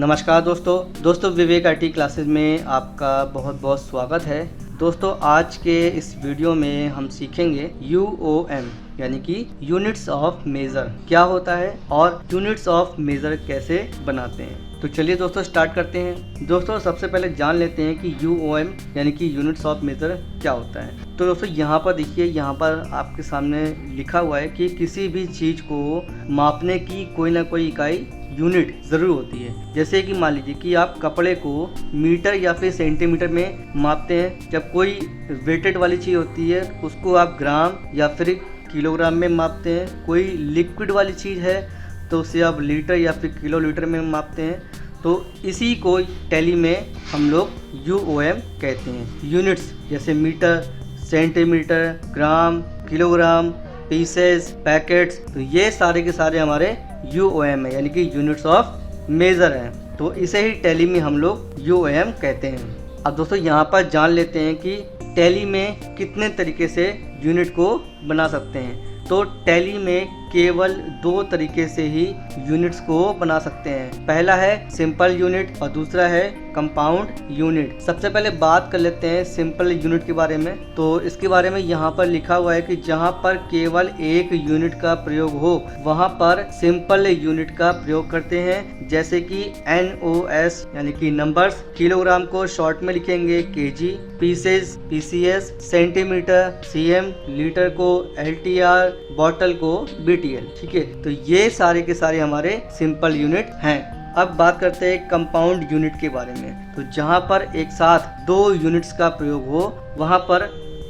नमस्कार दोस्तों विवेक IT classes में आपका बहुत बहुत स्वागत है। दोस्तों आज के इस वीडियो में हम सीखेंगे UOM यानी कि यूनिट्स ऑफ मेज़र क्या होता है और यूनिट्स ऑफ मेज़र कैसे बनाते हैं। तो चलिए दोस्तों स्टार्ट करते हैं। दोस्तों सबसे पहले जान लेते हैं कि UOM यानी कि यूनिट्स ऑफ मेज़र क्या होता है। तो दोस्तों यहाँ पर देखिए, यहाँ पर आपके सामने लिखा हुआ है कि किसी भी चीज़ को मापने की कोई ना कोई इकाई यूनिट ज़रूर होती है। जैसे कि मान लीजिए कि आप कपड़े को मीटर या फिर सेंटीमीटर में मापते हैं। जब कोई वेटेड वाली चीज़ होती है उसको आप ग्राम या फिर किलोग्राम में मापते हैं। कोई लिक्विड वाली चीज़ है तो उसे आप लीटर या फिर किलोलीटर में मापते हैं। तो इसी को टैली में हम लोग UOM कहते हैं। यूनिट्स जैसे मीटर, सेंटीमीटर, ग्राम, किलोग्राम, पीसेस, पैकेट्स, तो ये सारे के सारे हमारे UOM है यानी कि यूनिट्स ऑफ मेज़र हैं। तो इसे ही टैली में हम लोग UOM कहते हैं। अब दोस्तों यहाँ पर जान लेते हैं कि टैली में कितने तरीके से यूनिट को बना सकते हैं। तो टैली में केवल दो तरीके से ही यूनिट्स को बना सकते हैं। पहला है सिंपल यूनिट और दूसरा है कंपाउंड यूनिट। सबसे पहले बात कर लेते हैं सिंपल यूनिट के बारे में। तो इसके बारे में यहाँ पर लिखा हुआ है कि जहाँ पर केवल एक यूनिट का प्रयोग हो वहाँ पर सिंपल यूनिट का प्रयोग करते हैं। जैसे कि NOS यानी कि नंबर्स, किलोग्राम को शॉर्ट में लिखेंगे kg, pieces PCS, centimetre CM, litre को LTR, बॉटल को BTL। ठीक है, तो ये सारे के सारे हमारे सिंपल यूनिट हैं। अब बात करते हैं कंपाउंड यूनिट के बारे में। तो जहाँ पर एक साथ दो यूनिट्स का प्रयोग हो वहाँ पर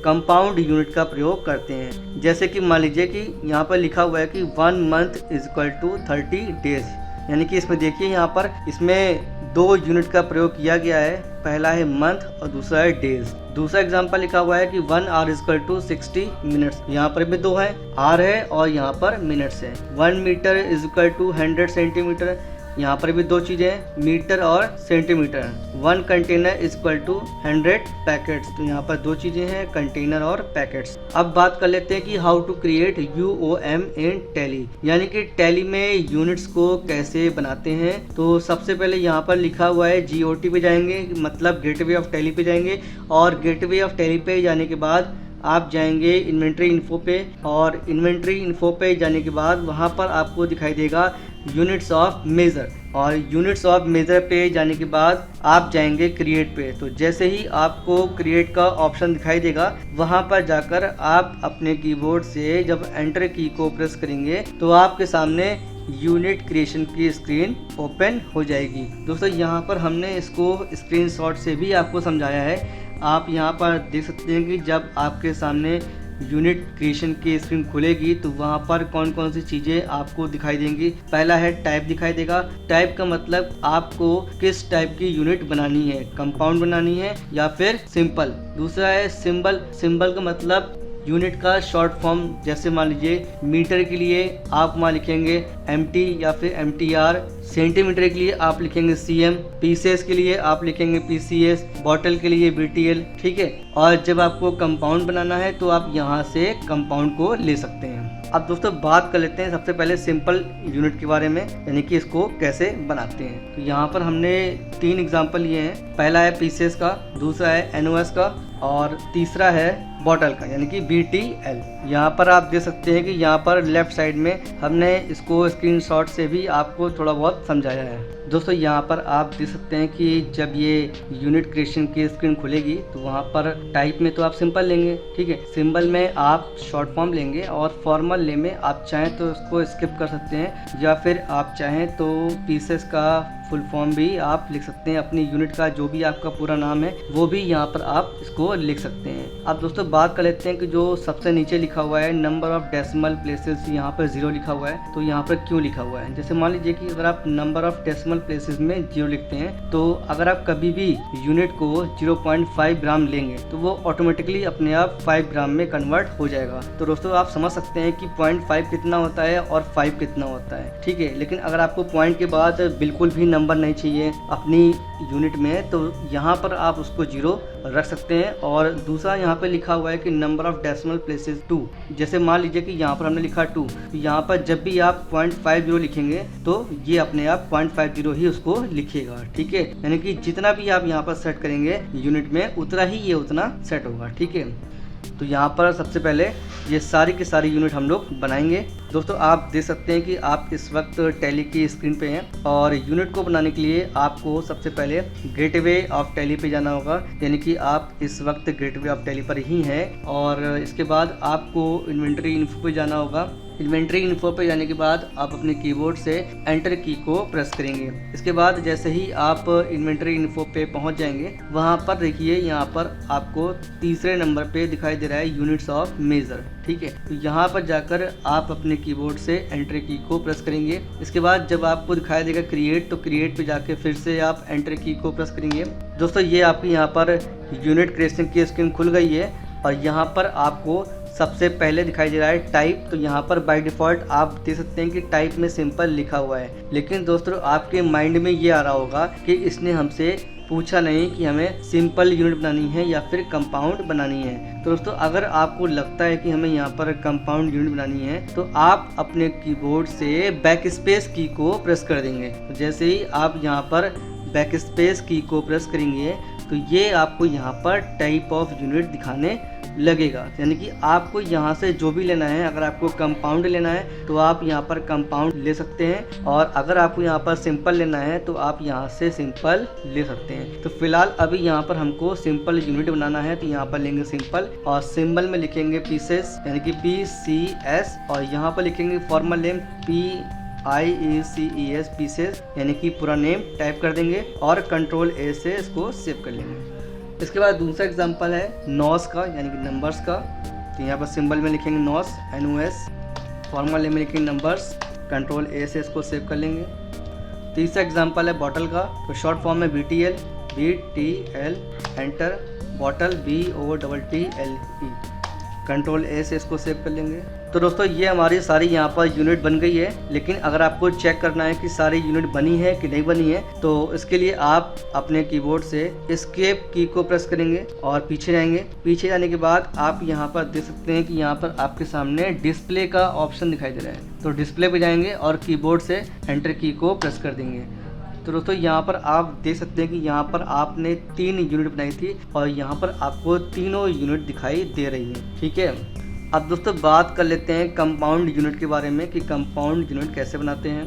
कंपाउंड यूनिट का प्रयोग करते हैं। जैसे कि मान लीजिए कि यहाँ पर लिखा हुआ है कि 1 month = 30 days, यानी कि इसमें देखिए यहाँ पर इसमें दो यूनिट का प्रयोग किया गया है। पहला है मंथ और दूसरा है डेज। दूसरा एग्जांपल लिखा हुआ है कि 1 hour = 60 minutes। यहाँ पर भी दो है, आर है और यहाँ पर मिनट्स है। 1 meter = 100 सेंटीमीटर, यहाँ पर भी दो चीज़ें हैं, मीटर और सेंटीमीटर। 1 कंटेनर = 100 पैकेट्स, तो यहाँ पर दो चीज़ें हैं, कंटेनर और पैकेट्स। अब बात कर लेते हैं कि how to create UOM in Tally, यानी कि टैली में यूनिट्स को कैसे बनाते हैं। तो सबसे पहले यहाँ पर लिखा हुआ है GOT पे जाएंगे, मतलब गेटवे ऑफ टैली पे जाएंगे। और गेटवे ऑफ टैली पे जाने के बाद आप जाएंगे इन्वेंट्री इन्फो पे, और इन्वेंट्री इन्फो पे जाने के बाद वहाँ पर आपको दिखाई देगा यूनिट्स ऑफ मेज़र, और यूनिट्स ऑफ मेज़र पे जाने के बाद आप जाएंगे क्रिएट पे। तो जैसे ही आपको क्रिएट का ऑप्शन दिखाई देगा वहाँ पर जाकर आप अपने कीबोर्ड से जब एंटर की को प्रेस करेंगे तो आपके सामने यूनिट क्रिएशन की स्क्रीन ओपन हो जाएगी। दोस्तों यहाँ पर हमने इसको स्क्रीनशॉट से भी आपको समझाया है। आप यहाँ पर देख सकते हैं कि जब आपके सामने यूनिट क्रिएशन की स्क्रीन खुलेगी तो वहाँ पर कौन कौन सी चीज़ें आपको दिखाई देंगी। पहला है टाइप दिखाई देगा। टाइप का मतलब आपको किस टाइप की यूनिट बनानी है, कंपाउंड बनानी है या फिर सिंपल। दूसरा है सिंबल। सिंबल का मतलब यूनिट का शॉर्ट फॉर्म। जैसे मान लीजिए मीटर के लिए आप वहाँ लिखेंगे MT या फिर MTR, सेंटीमीटर के लिए आप लिखेंगे CM, पीसेस के लिए आप लिखेंगे PCS, बॉटल के लिए BTL। ठीक है, और जब आपको कंपाउंड बनाना है तो आप यहाँ से कंपाउंड को ले सकते हैं। अब दोस्तों बात कर लेते हैं सबसे पहले सिंपल यूनिट के बारे में, यानी कि इसको कैसे बनाते हैं। तो यहाँ पर हमने 3 एग्जाम्पल लिए हैं। पहला है पीसेस का, दूसरा है NOS का और तीसरा है बॉटल का यानी कि BTL। यहाँ पर आप देख सकते हैं कि यहाँ पर लेफ्ट साइड में हमने इसको स्क्रीनशॉट से भी आपको थोड़ा बहुत समझाया है। दोस्तों यहाँ पर आप देख सकते हैं कि जब ये यूनिट क्रिएशन की स्क्रीन खुलेगी तो वहाँ पर टाइप में तो आप सिंपल लेंगे, ठीक है। सिंबल में आप शॉर्ट फॉर्म लेंगे और फॉर्मल ले में आप चाहें तो उसको स्किप कर सकते हैं, या फिर आप चाहें तो पीसेस का फुल फॉर्म भी आप लिख सकते हैं। अपनी यूनिट का जो भी आपका पूरा नाम है वो भी यहाँ पर आप इसको लिख सकते हैं। अब दोस्तों बात कर लेते हैं कि जो सबसे नीचे लिखा हुआ है नंबर ऑफ डेसिमल प्लेसेस, यहाँ पर 0 लिखा हुआ है। तो यहाँ पर क्यों लिखा हुआ है? जैसे मान लीजिए कि अगर आप नंबर ऑफ डेसिमल प्लेसेस में 0 लिखते हैं तो अगर आप कभी भी यूनिट को 0.5 ग्राम लेंगे तो वो ऑटोमेटिकली अपने आप 5 ग्राम में कन्वर्ट हो जाएगा। तो दोस्तों आप समझ सकते हैं कि 0.5 कितना होता है और 5 कितना होता है, ठीक है। लेकिन अगर आपको पॉइंट के बाद बिल्कुल भी नंबर नहीं चाहिए अपनी यूनिट में तो यहाँ पर आप उसको 0 रख सकते हैं। और दूसरा यहाँ पे लिखा हुआ है कि नंबर ऑफ डेसिमल प्लेसेस 2, जैसे मान लीजिए कि यहाँ पर हमने लिखा 2, तो यहाँ पर जब भी आप 0.50 लिखेंगे तो ये अपने आप 0.50 ही उसको लिखेगा। ठीक है, यानी कि जितना भी आप यहाँ पर सेट करेंगे यूनिट में उतना ही ये उतना सेट होगा। ठीक है, तो यहाँ पर सबसे पहले ये सारी की सारी यूनिट हम लोग बनाएंगे। दोस्तों आप देख सकते हैं कि आप इस वक्त टैली की स्क्रीन पे हैं और यूनिट को बनाने के लिए आपको सबसे पहले गेटवे ऑफ टैली पे जाना होगा, यानी कि आप इस वक्त गेटवे ऑफ टैली पर ही हैं। और इसके बाद आपको इन्वेंटरी इन्फो पे जाना होगा। इन्वेंटरी इन्फो पे जाने के बाद आप अपने कीबोर्ड से एंटर की को प्रेस करेंगे। इसके बाद जैसे ही आप इन्वेंटरी इन्फो पे पहुंच जाएंगे, वहां पर देखिए यहाँ पर आपको तीसरे नंबर पे दिखाई दे रहा है यूनिट्स ऑफ मेजर। ठीक है, तो यहाँ पर जाकर आप अपने कीबोर्ड से एंटर की को प्रेस करेंगे। इसके बाद जब आपको दिखाई देगा क्रिएट, तो क्रिएट पे जाके फिर से आप एंटर की को प्रेस करेंगे। दोस्तों ये आपकी यहाँ पर यूनिट क्रिएशन की स्क्रीन खुल गई है और यहाँ पर आपको सबसे पहले दिखाई दे रहा है टाइप। तो यहाँ पर बाय डिफ़ॉल्ट आप देख सकते हैं कि टाइप में सिंपल लिखा हुआ है, लेकिन दोस्तों आपके माइंड में ये आ रहा होगा कि इसने हमसे पूछा नहीं कि हमें सिंपल यूनिट बनानी है या फिर कंपाउंड बनानी है। तो दोस्तों अगर आपको लगता है कि हमें यहाँ पर कंपाउंड यूनिट बनानी है तो आप अपने कीबोर्ड से बैक स्पेस की को प्रेस कर देंगे। तो जैसे ही आप यहाँ पर बैक स्पेस की को प्रेस करेंगे तो ये आपको यहाँ पर टाइप ऑफ यूनिट दिखाने लगेगा, यानी कि आपको यहाँ से जो भी लेना है। अगर आपको कंपाउंड लेना है तो आप यहाँ पर कंपाउंड ले सकते हैं, और अगर आपको यहाँ पर सिंपल लेना है तो आप यहाँ से सिंपल ले सकते हैं। तो फिलहाल अभी यहाँ पर हमको सिंपल यूनिट बनाना है, तो यहाँ पर लेंगे सिंपल और सिंबल में लिखेंगे पीसेस, यानी कि PCS, और यहाँ पर लिखेंगे फॉर्मल नेम PIECES पीसेस, यानी कि पूरा नेम टाइप कर देंगे और कंट्रोल A से इसको सेव कर लेंगे। इसके बाद दूसरा एग्जांपल है नॉस का, यानी कि नंबर्स का। तो यहाँ पर सिंबल में लिखेंगे नॉस NOS, फॉर्मल नेम में लिखेंगे नंबर्स, कंट्रोल A से इसको सेव कर लेंगे। तीसरा एग्जांपल है बॉटल का, तो शॉर्ट फॉर्म में BTL, enter, bottle BOTTLE, control A से इसको सेव कर लेंगे। तो दोस्तों ये हमारी सारी यहाँ पर यूनिट बन गई है, लेकिन अगर आपको चेक करना है कि सारी यूनिट बनी है कि नहीं बनी है, तो इसके लिए आप अपने कीबोर्ड से एस्केप की को प्रेस करेंगे और पीछे जाएंगे। पीछे जाने के बाद आप यहाँ पर देख सकते हैं कि यहाँ पर आपके सामने डिस्प्ले का ऑप्शन दिखाई दे रहा है। तो डिस्प्ले पे जाएंगे और कीबोर्ड से एंटर की को प्रेस कर देंगे। तो दोस्तों यहाँ पर आप देख सकते हैं कि यहाँ पर आपने 3 यूनिट बनाई थी और यहाँ पर आपको तीनों यूनिट दिखाई दे रही है। ठीक है, अब दोस्तों बात कर लेते हैं कंपाउंड यूनिट के बारे में कि कंपाउंड यूनिट कैसे बनाते हैं।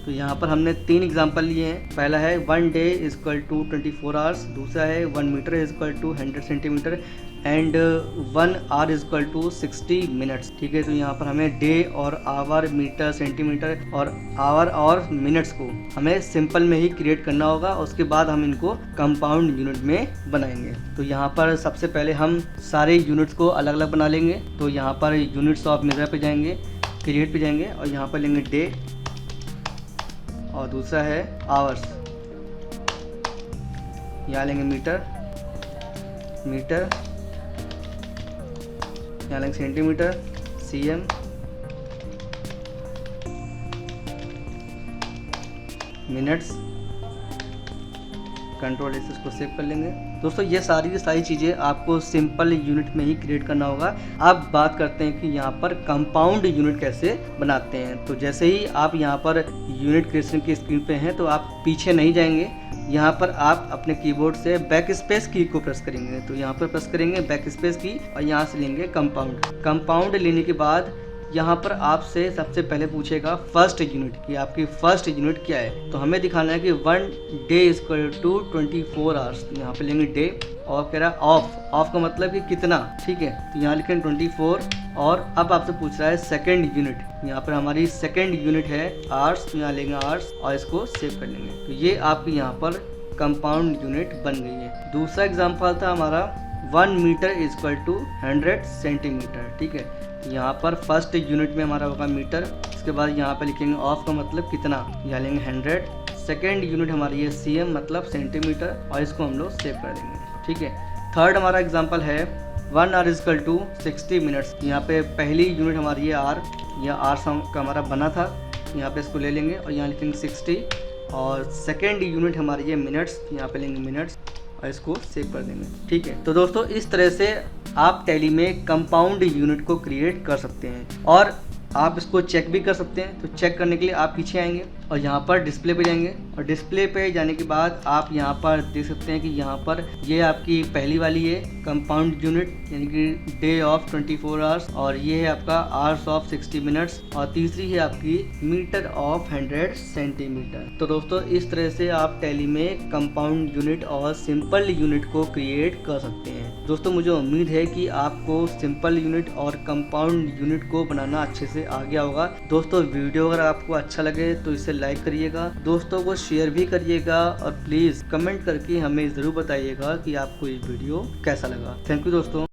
तो यहाँ पर हमने 3 एग्जांपल लिए हैं। पहला है 1 day is equal to 24 hours, दूसरा है 1 metre is equal to 100 centimetre and 1 hour is equal to 60 minutes. ठीक है, तो यहाँ पर हमें डे और आवर, मीटर, सेंटीमीटर और आवर और मिनट्स को हमें सिंपल में ही क्रिएट करना होगा। उसके बाद हम इनको कंपाउंड यूनिट में बनाएंगे। तो यहाँ पर सबसे पहले हम सारे यूनिट्स को अलग अलग बना लेंगे। तो यहाँ पर यूनिट्स ऑफ मेजर पे जाएंगे, क्रिएट पे जाएंगे और यहाँ पर लेंगे डे, और दूसरा है आवर्स, यहाँ लेंगे मीटर, यहाँ लेंगे centimetre, CM, minutes, control S इसको सेव कर लेंगे। दोस्तों ये सारी की सारी चीज़ें आपको सिंपल यूनिट में ही क्रिएट करना होगा। अब बात करते हैं कि यहाँ पर कंपाउंड यूनिट कैसे बनाते हैं। तो जैसे ही आप यहाँ पर यूनिट क्रिएशन की स्क्रीन पे हैं तो आप पीछे नहीं जाएंगे, यहाँ पर आप अपने कीबोर्ड से बैक स्पेस की को प्रेस करेंगे। तो यहाँ पर प्रेस करेंगे बैक स्पेस की और यहाँ से लेंगे कंपाउंड लेने के बाद यहाँ पर आपसे सबसे पहले पूछेगा फर्स्ट यूनिट कि आपकी फर्स्ट यूनिट क्या है। तो हमें दिखाना है कि 1 day is equal to 24 hours. तो यहाँ पे लेंगे डे और कह रहा है ऑफ का मतलब कि कितना। ठीक है, तो यहाँ लिखेंगे 24 और अब आपसे पूछ रहा है सेकंड यूनिट। यहाँ पर हमारी सेकंड यूनिट है आवर्स, तो यहाँ लेंगे आवर्स और इसको सेव कर लेंगे। तो ये आपकी यहाँ पर कंपाउंड यूनिट बन गई है। दूसरा एग्जाम्पल था हमारा 1 metre is equal to 100 centimetre. ठीक है, यहाँ पर फर्स्ट यूनिट में हमारा होगा मीटर, इसके बाद यहाँ पर लिखेंगे ऑफ का मतलब कितना, यहाँ लेंगे 100। सेकेंड यूनिट हमारी है CM मतलब सेंटीमीटर और इसको हम लोग सेव कर देंगे। ठीक है, थर्ड हमारा एग्जांपल है 1 hour is equal to 60 minutes. यहाँ पे पहली यूनिट हमारी है आर, यह आर का हमारा बना था, यहाँ पे इसको ले लेंगे और यहाँ लिखेंगे 60। और सेकेंड यूनिट हमारी है मिनट्स, यहाँ पे लेंगे मिनट्स और इसको सेव कर देंगे। ठीक है, तो दोस्तों इस तरह से आप टैली में कंपाउंड यूनिट को क्रिएट कर सकते हैं और आप इसको चेक भी कर सकते हैं। तो चेक करने के लिए आप पीछे आएंगे और यहाँ पर डिस्प्ले पे जाएंगे और डिस्प्ले पे जाने के बाद आप यहाँ पर देख सकते हैं कि यहाँ पर ये आपकी पहली वाली है कंपाउंड यूनिट यानी कि डे ऑफ 24 आवर्स, और ये है आपका आवर्स ऑफ 60 मिनट्स, और तीसरी है आपकी मीटर ऑफ 100 सेंटीमीटर। तो दोस्तों इस तरह से आप टैली में कंपाउंड यूनिट और सिंपल यूनिट को क्रिएट कर सकते हैं। दोस्तों मुझे उम्मीद है कि आपको सिंपल यूनिट और कंपाउंड यूनिट को बनाना अच्छे से आ गया होगा। दोस्तों वीडियो अगर आपको अच्छा लगे तो इसे लाइक करिएगा, दोस्तों को शेयर भी करिएगा और प्लीज़ कमेंट करके हमें ज़रूर बताइएगा कि आपको ये वीडियो कैसा लगा। थैंक यू दोस्तों।